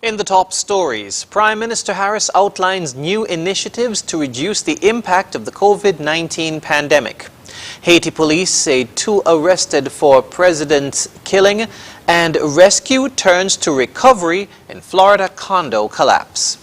In the top stories, Prime Minister Harris outlines new initiatives to reduce the impact of the COVID-19 pandemic. Haiti police say 2 arrested for president's killing, and rescue turns to recovery in Florida condo collapse.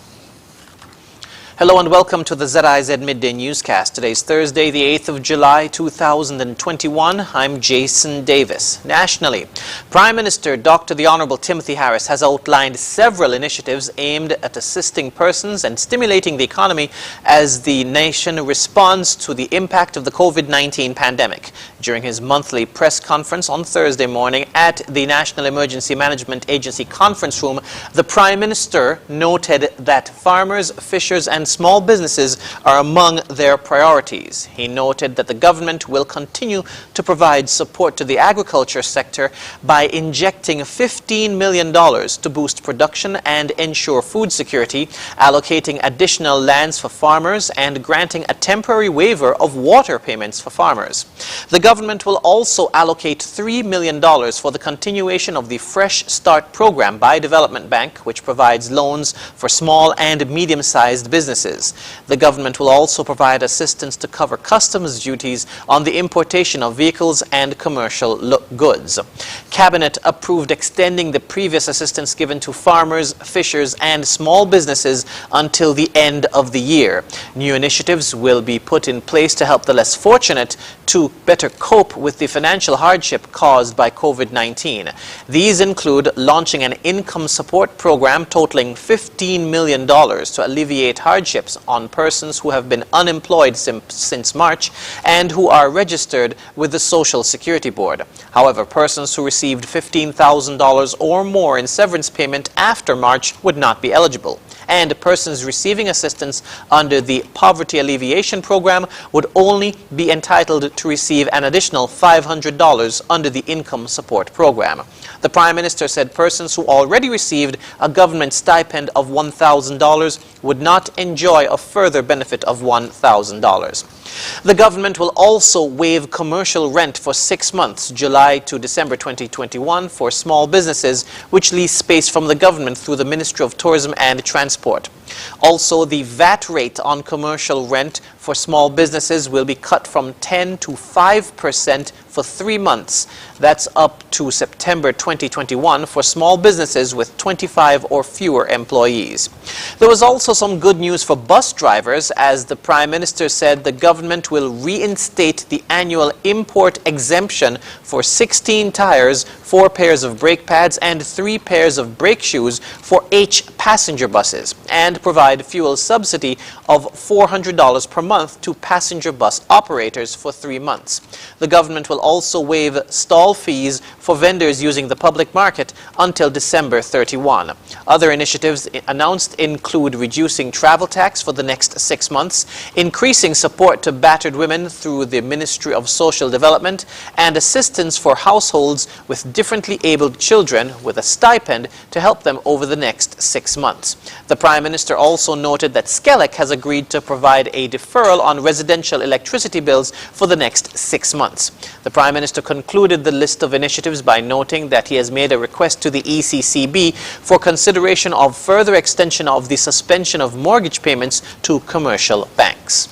Hello and welcome to the ZIZ Midday Newscast. Today's Thursday, the 8th of July, 2021. I'm Jason Davis. Nationally, Prime Minister Dr. The Honorable Timothy Harris has outlined several initiatives aimed at assisting persons and stimulating the economy as the nation responds to the impact of the COVID-19 pandemic. During his monthly press conference on Thursday morning at the National Emergency Management Agency conference room, the Prime Minister noted that farmers, fishers and small businesses are among their priorities. He noted that the government will continue to provide support to the agriculture sector by injecting $15 million to boost production and ensure food security, allocating additional lands for farmers, and granting a temporary waiver of water payments for farmers. The government will also allocate $3 million for the continuation of the Fresh Start program by Development Bank, which provides loans for small and medium-sized businesses. The government will also provide assistance to cover customs duties on the importation of vehicles and commercial goods. Cabinet approved extending the previous assistance given to farmers, fishers and small businesses until the end of the year. New initiatives will be put in place to help the less fortunate to better cope with the financial hardship caused by COVID-19. These include launching an income support program totaling $15 million to alleviate hardships on persons who have been unemployed since March and who are registered with the Social Security Board. However, persons who received $15,000 or more in severance payment after March would not be eligible. And persons receiving assistance under the Poverty Alleviation Program would only be entitled to receive an additional $500 under the Income Support Program. The Prime Minister said persons who already received a government stipend of $1,000 would not enjoy a further benefit of $1,000. The government will also waive commercial rent for 6 months, July to December 2021, for small businesses which lease space from the government through the Ministry of Tourism and Transport. Also, the VAT rate on commercial rent for small businesses will be cut from 10 to 5% for 3 months. That's up to September 2021 for small businesses with 25 or fewer employees. There was also some good news for bus drivers, as the Prime Minister said the government will reinstate the annual import exemption for 16 tires, 4 pairs of brake pads and 3 pairs of brake shoes for H passenger buses, and provide fuel subsidy of $400 per month to passenger bus operators for 3 months. The government will also waive stall fees for vendors using the public market until December 31. Other initiatives announced include reducing travel tax for the next 6 months, increasing support to battered women through the Ministry of Social Development, and assistance for households with differently abled children with a stipend to help them over the next 6 months. The Prime Minister also noted that SCELEC has agreed to provide a deferral on residential electricity bills for the next 6 months. The Prime Minister concluded the list of initiatives by noting that he has made a request to the ECCB for consideration of further extension of the suspension of mortgage payments to commercial banks.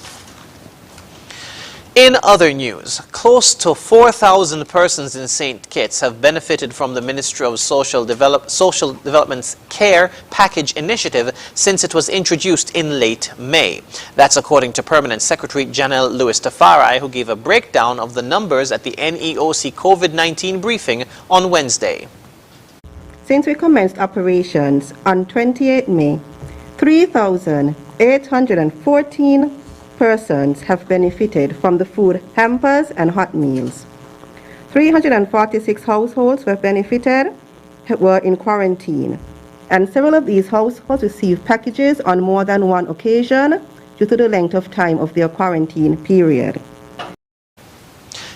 In other news, close to 4,000 persons in St. Kitts have benefited from the Ministry of Social Development's CARE Package initiative since it was introduced in late May. That's according to Permanent Secretary Janelle Lewis-Tafari, who gave a breakdown of the numbers at the NEOC COVID-19 briefing on Wednesday. Since we commenced operations on 28 May, 3,814 persons have benefited from the food hampers and hot meals. 346 households were in quarantine, and several of these households received packages on more than one occasion due to the length of time of their quarantine period.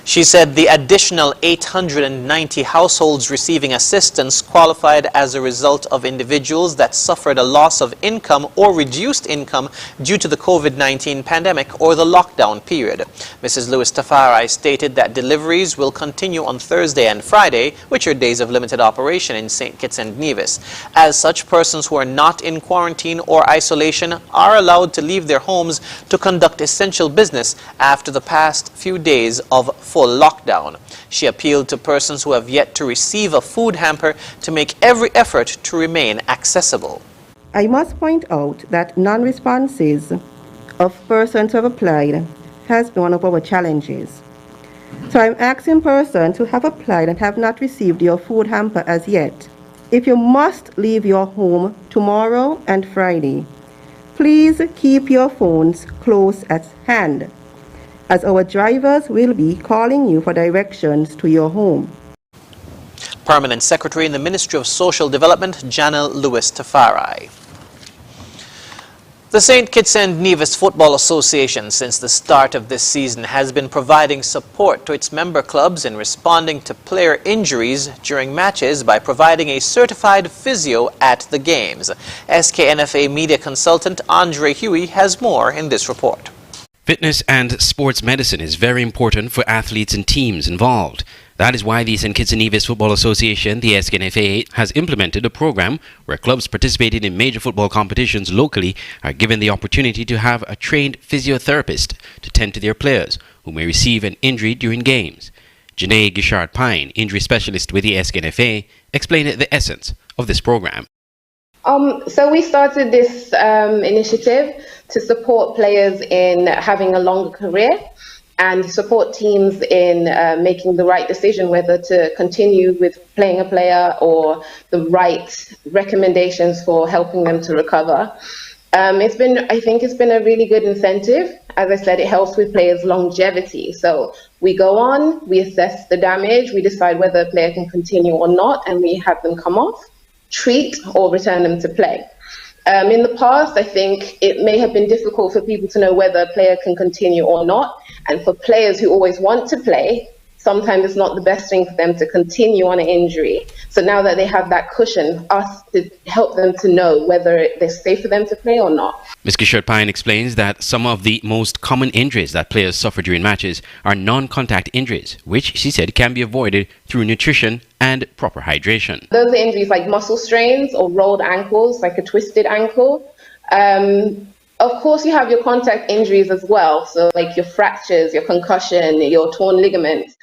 She said the additional 890 households receiving assistance qualified as a result of individuals that suffered a loss of income or reduced income due to the COVID-19 pandemic or the lockdown period. Mrs. Lewis Tafari stated that deliveries will continue on Thursday and Friday, which are days of limited operation in St. Kitts and Nevis. As such, persons who are not in quarantine or isolation are allowed to leave their homes to conduct essential business after the past few days of full lockdown. She appealed to persons who have yet to receive a food hamper to make every effort to remain accessible. I must point out that non-responses of persons who have applied has been one of our challenges. So I'm asking persons who have applied and have not received your food hamper as yet, if you must leave your home tomorrow and Friday, please keep your phones close at hand, as our drivers will be calling you for directions to your home. Permanent Secretary in the Ministry of Social Development, Janelle Lewis Tafari. The St. Kitts and Nevis Football Association, since the start of this season, has been providing support to its member clubs in responding to player injuries during matches by providing a certified physio at the games. SKNFA media consultant Andre Huey has more in this report. Fitness and sports medicine is very important for athletes and teams involved. That is why the St. Kitts and Nevis Football Association, the SKNFA, has implemented a program where clubs participating in major football competitions locally are given the opportunity to have a trained physiotherapist to tend to their players who may receive an injury during games. Janae Gishard-Pine, injury specialist with the SKNFA, explained the essence of this program. So we started this initiative to support players in having a longer career and support teams in making the right decision whether to continue with playing a player or the right recommendations for helping them to recover. I think it's been a really good incentive. As I said, it helps with players' longevity. So we go on, we assess the damage, we decide whether a player can continue or not, and we have them come off, treat, or return them to play. In the past, I think it may have been difficult for people to know whether a player can continue or not. And for players who always want to play, sometimes it's not the best thing for them to continue on an injury. So now that they have that cushion, us to help them to know whether it's safe for them to play or not. Ms. Gishard-Pine explains that some of the most common injuries that players suffer during matches are non-contact injuries, which she said can be avoided through nutrition and proper hydration. Those are injuries like muscle strains or rolled ankles, like a twisted ankle. Of course, you have your contact injuries as well, so like your fractures, your concussion, your torn ligaments.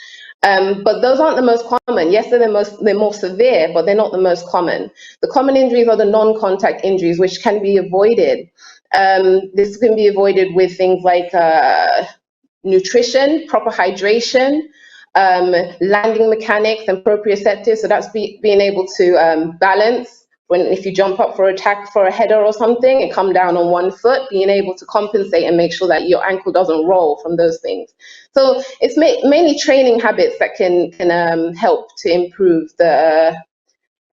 But those aren't the most common. Yes, they're more severe, but they're not the most common. The common injuries are the non-contact injuries, which can be avoided. This can be avoided with things like nutrition, proper hydration, landing mechanics, and proprioceptive. So that's being able to balance. If you jump up for a header or something and come down on one foot, being able to compensate and make sure that your ankle doesn't roll from those things. So it's mainly training habits that can help to improve the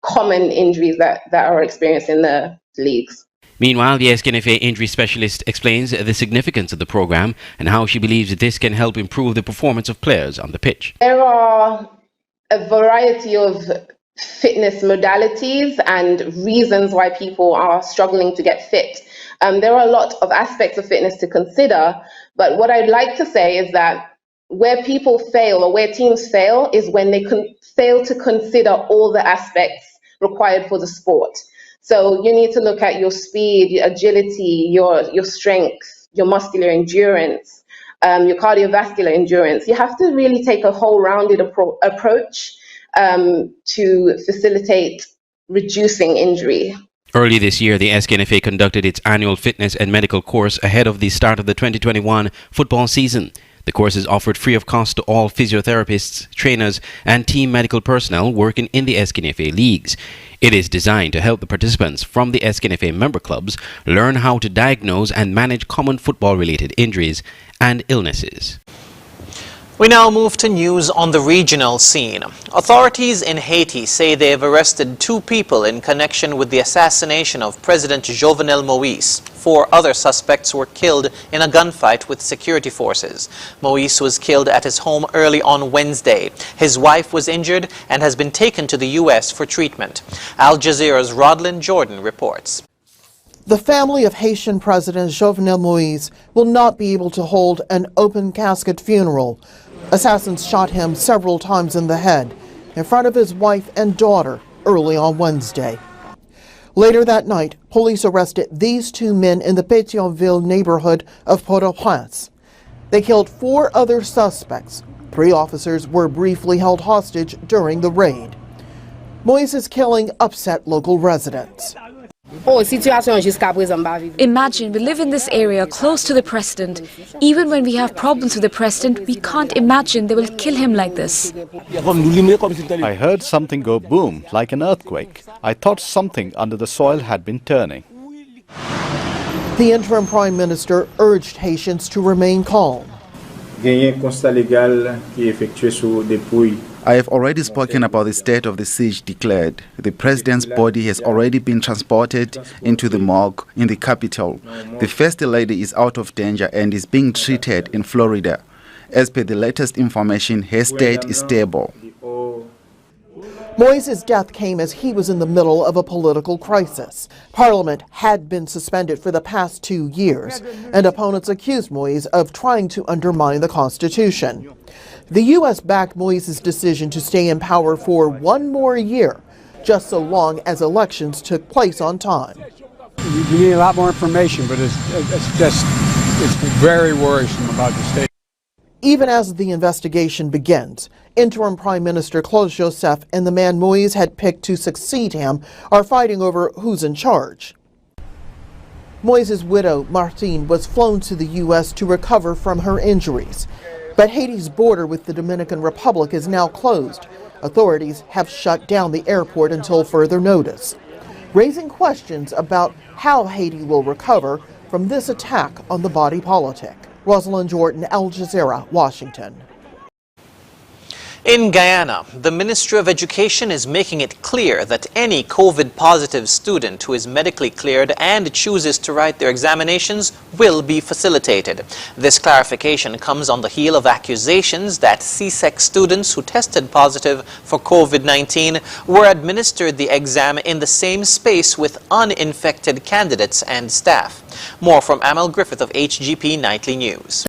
common injuries that are experienced in the leagues. Meanwhile, the SKNFA injury specialist explains the significance of the program and how she believes that this can help improve the performance of players on the pitch. There are a variety of fitness modalities and reasons why people are struggling to get fit. There are a lot of aspects of fitness to consider, but what I'd like to say is that where people fail or where teams fail is when they fail to consider all the aspects required for the sport. So you need to look at your speed, your agility, your strength, your muscular endurance, your cardiovascular endurance. You have to really take a whole rounded approach to facilitate reducing injury. Early this year, the SKNFA conducted its annual fitness and medical course ahead of the start of the 2021 football season. The course is offered free of cost to all physiotherapists, trainers, and team medical personnel working in the SKNFA leagues. It is designed to help the participants from the SKNFA member clubs learn how to diagnose and manage common football-related injuries and illnesses. We now move to news on the regional scene. Authorities in Haiti say they have arrested 2 people in connection with the assassination of President Jovenel Moïse. 4 other suspects were killed in a gunfight with security forces. Moïse was killed at his home early on Wednesday. His wife was injured and has been taken to the U.S. for treatment. Al Jazeera's Rodlin Jordan reports. The family of Haitian President Jovenel Moïse will not be able to hold an open casket funeral. Assassins shot him several times in the head in front of his wife and daughter early on Wednesday. Later that night, police arrested these 2 men in the Pétionville neighborhood of Port-au-Prince. They killed 4 other suspects. 3 officers were briefly held hostage during the raid. Moïse's killing upset local residents. Imagine we live in this area close to the president. Even when we have problems with the president, we can't imagine they will kill him like this. I heard something go boom, like an earthquake. I thought something under the soil had been turning. The interim prime minister urged Haitians to remain calm. I have already spoken about the state of the siege declared. The president's body has already been transported into the morgue in the capital. The first lady is out of danger and is being treated in Florida. As per the latest information, her state is stable. Moïse's death came as he was in the middle of a political crisis. Parliament had been suspended for the past 2 years, and opponents accused Moïse of trying to undermine the Constitution. The U.S. backed Moïse's decision to stay in power for 1 more year, just so long as elections took place on time. We need a lot more information, but it's very worrisome about the state. Even as the investigation begins, interim Prime Minister Claude Joseph and the man Moïse had picked to succeed him are fighting over who's in charge. Moïse's widow, Martine, was flown to the U.S. to recover from her injuries. But Haiti's border with the Dominican Republic is now closed. Authorities have shut down the airport until further notice, raising questions about how Haiti will recover from this attack on the body politic. Rosalind Jordan, Al Jazeera, Washington. In Guyana, the Ministry of Education is making it clear that any COVID-positive student who is medically cleared and chooses to write their examinations will be facilitated. This clarification comes on the heel of accusations that CSEC students who tested positive for COVID-19 were administered the exam in the same space with uninfected candidates and staff. More from Amal Griffith of HGP Nightly News.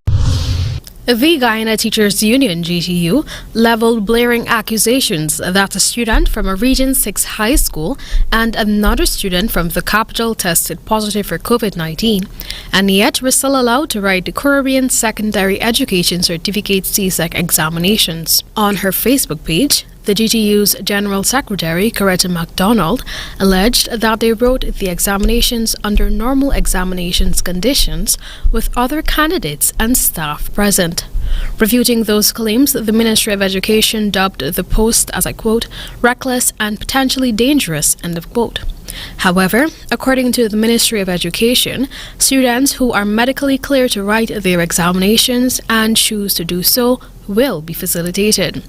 The Guyana Teachers Union, GTU, leveled blaring accusations that a student from a Region 6 high school and another student from the capital tested positive for COVID-19, and yet were still allowed to write the Caribbean Secondary Education Certificate CSEC examinations. On her Facebook page, the GTU's General Secretary, Coretta MacDonald, alleged that they wrote the examinations under normal examinations conditions with other candidates and staff present. Refuting those claims, the Ministry of Education dubbed the post as, I quote, reckless and potentially dangerous, end of quote. However, according to the Ministry of Education, students who are medically clear to write their examinations and choose to do so will be facilitated.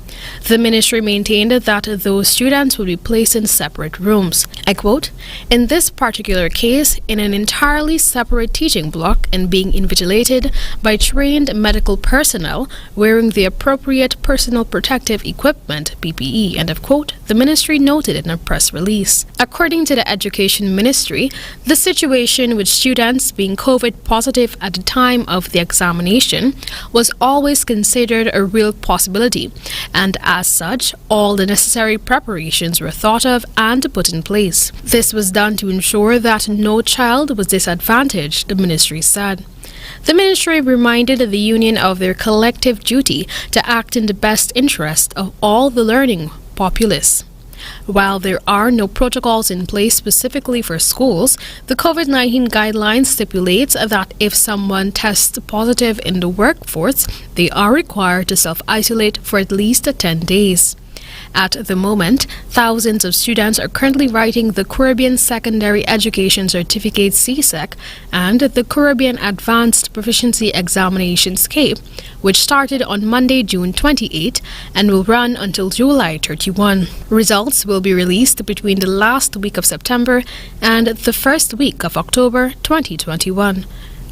The ministry maintained that those students will be placed in separate rooms. I quote, in this particular case, in an entirely separate teaching block and being invigilated by trained medical personnel wearing the appropriate personal protective equipment, PPE, end of quote, the ministry noted in a press release. According to the Education Ministry, the situation with students being COVID positive at the time of the examination was always considered a real possibility, and as such, all the necessary preparations were thought of and put in place. This was done to ensure that no child was disadvantaged, the ministry said. The ministry reminded the union of their collective duty to act in the best interest of all the learning populace. While there are no protocols in place specifically for schools, the COVID-19 guidelines stipulates that if someone tests positive in the workforce, they are required to self-isolate for at least 10 days. At the moment, thousands of students are currently writing the Caribbean Secondary Education Certificate (CSEC) and the Caribbean Advanced Proficiency Examinations (CAPE), which started on Monday, June 28 and will run until July 31. Results will be released between the last week of September and the first week of October 2021.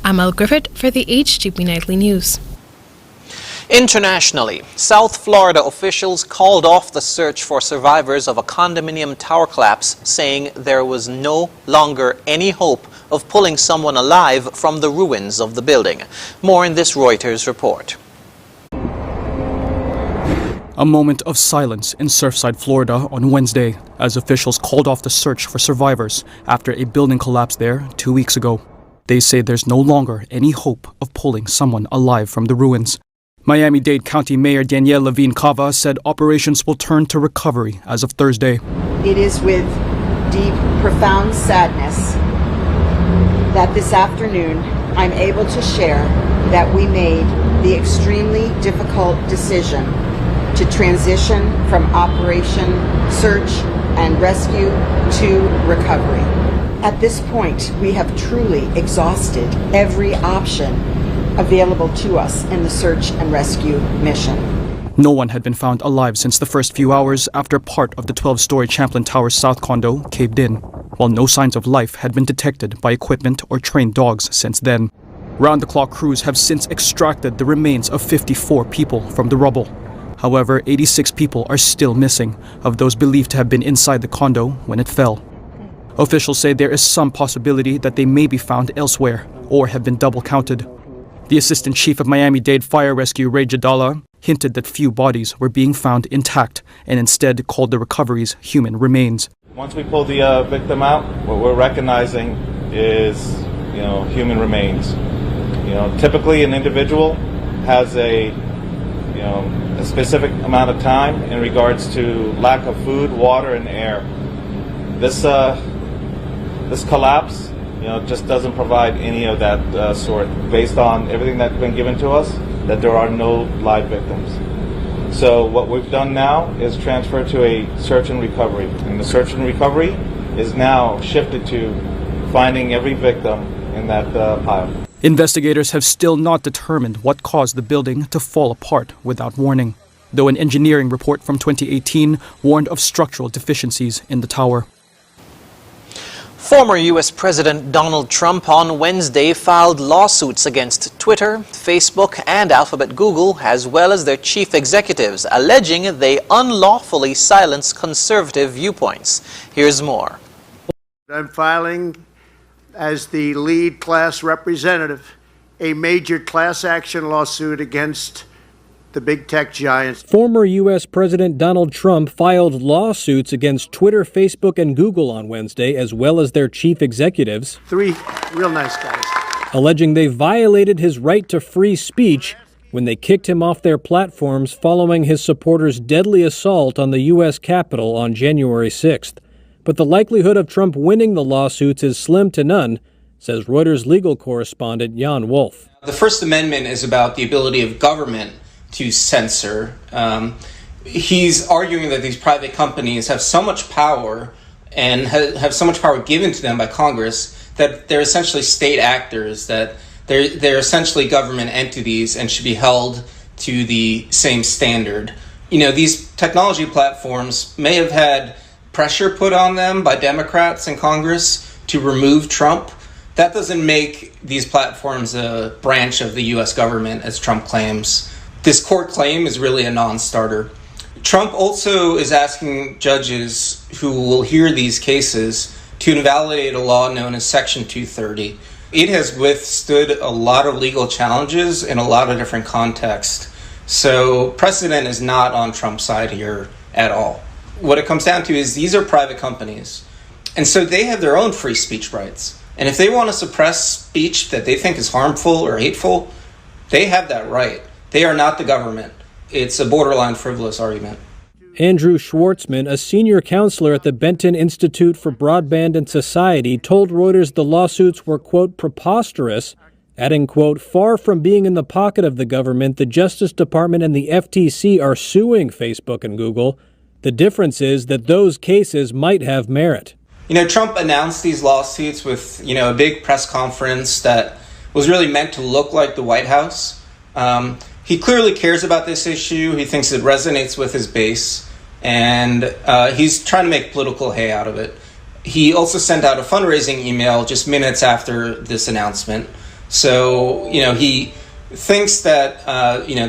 Amal Griffith for the HGP Nightly News. Internationally, South Florida officials called off the search for survivors of a condominium tower collapse, saying there was no longer any hope of pulling someone alive from the ruins of the building. More in this Reuters report. A moment of silence in Surfside, Florida on Wednesday as officials called off the search for survivors after a building collapsed there 2 weeks ago. They say there's no longer any hope of pulling someone alive from the ruins. Miami-Dade County Mayor Danielle Levine Cava said operations will turn to recovery as of Thursday. It is with deep, profound sadness that this afternoon I'm able to share that we made the extremely difficult decision to transition from Operation Search and Rescue to recovery. At this point, we have truly exhausted every option available to us in the search and rescue mission. No one had been found alive since the first few hours after part of the 12-story Champlain Tower South condo caved in, while no signs of life had been detected by equipment or trained dogs since then. Round-the-clock crews have since extracted the remains of 54 people from the rubble. However, 86 people are still missing, of those believed to have been inside the condo when it fell. Officials say there is some possibility that they may be found elsewhere or have been double-counted. The Assistant Chief of Miami-Dade Fire Rescue, Ray Jadala, hinted that few bodies were being found intact and instead called the recoveries human remains. Once we pull the victim out, what we're recognizing is, human remains. Typically an individual has a specific amount of time in regards to lack of food, water, and air. This collapse just doesn't provide any of that sort, based on everything that's been given to us, that there are no live victims. So what we've done now is transfer to a search and recovery. And the search and recovery is now shifted to finding every victim in that pile. Investigators have still not determined what caused the building to fall apart without warning, though an engineering report from 2018 warned of structural deficiencies in the tower. Former U.S. President Donald Trump on Wednesday filed lawsuits against Twitter, Facebook, and Alphabet Google, as well as their chief executives, alleging they unlawfully silenced conservative viewpoints. Here's more. I'm filing as the lead class representative a major class action lawsuit against the big tech giants. Former U.S. President Donald Trump filed lawsuits against Twitter, Facebook, and Google on Wednesday, as well as their chief executives. 3 real nice guys. Alleging they violated his right to free speech when they kicked him off their platforms following his supporters' deadly assault on the U.S. Capitol on January 6th. But the likelihood of Trump winning the lawsuits is slim to none, says Reuters legal correspondent Jan Wolf. The First Amendment is about the ability of government to censor. He's arguing that these private companies have so much power and have so much power given to them by Congress that they're essentially state actors, that they're essentially government entities and should be held to the same standard. These technology platforms may have had pressure put on them by Democrats in Congress to remove Trump. That doesn't make these platforms a branch of the U.S. government, as Trump claims. This court claim is really a non-starter. Trump also is asking judges who will hear these cases to invalidate a law known as Section 230. It has withstood a lot of legal challenges in a lot of different contexts. So precedent is not on Trump's side here at all. What it comes down to is these are private companies, and so they have their own free speech rights. And if they want to suppress speech that they think is harmful or hateful, they have that right. They are not the government. It's a borderline frivolous argument. Andrew Schwartzman, a senior counselor at the Benton Institute for Broadband and Society, told Reuters the lawsuits were, quote, preposterous, adding, quote, far from being in the pocket of the government, the Justice Department and the FTC are suing Facebook and Google. The difference is that those cases might have merit. Trump announced these lawsuits with, a big press conference that was really meant to look like the White House. He clearly cares about this issue. He thinks it resonates with his base, and he's trying to make political hay out of it. He also sent out a fundraising email just minutes after this announcement. So, he thinks that,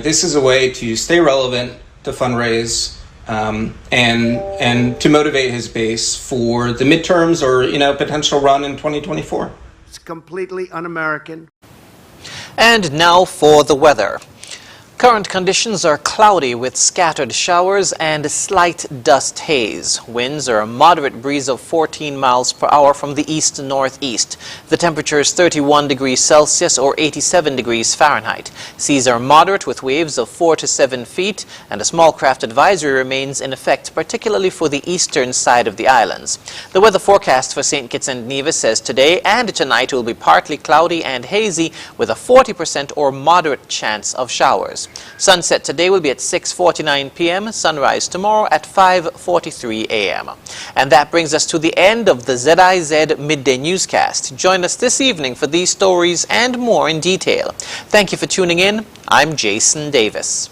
this is a way to stay relevant, to fundraise, and to motivate his base for the midterms or, potential run in 2024. It's completely un-American. And now for the weather. Current conditions are cloudy with scattered showers and slight dust haze. Winds are a moderate breeze of 14 miles per hour from the east-northeast. The temperature is 31 degrees Celsius or 87 degrees Fahrenheit. Seas are moderate with waves of 4 to 7 feet, and a small craft advisory remains in effect, particularly for the eastern side of the islands. The weather forecast for St. Kitts and Nevis says today and tonight will be partly cloudy and hazy with a 40% or moderate chance of showers. Sunset today will be at 6:49 p.m., sunrise tomorrow at 5:43 a.m. And that brings us to the end of the ZIZ Midday Newscast. Join us this evening for these stories and more in detail. Thank you for tuning in. I'm Jason Davis.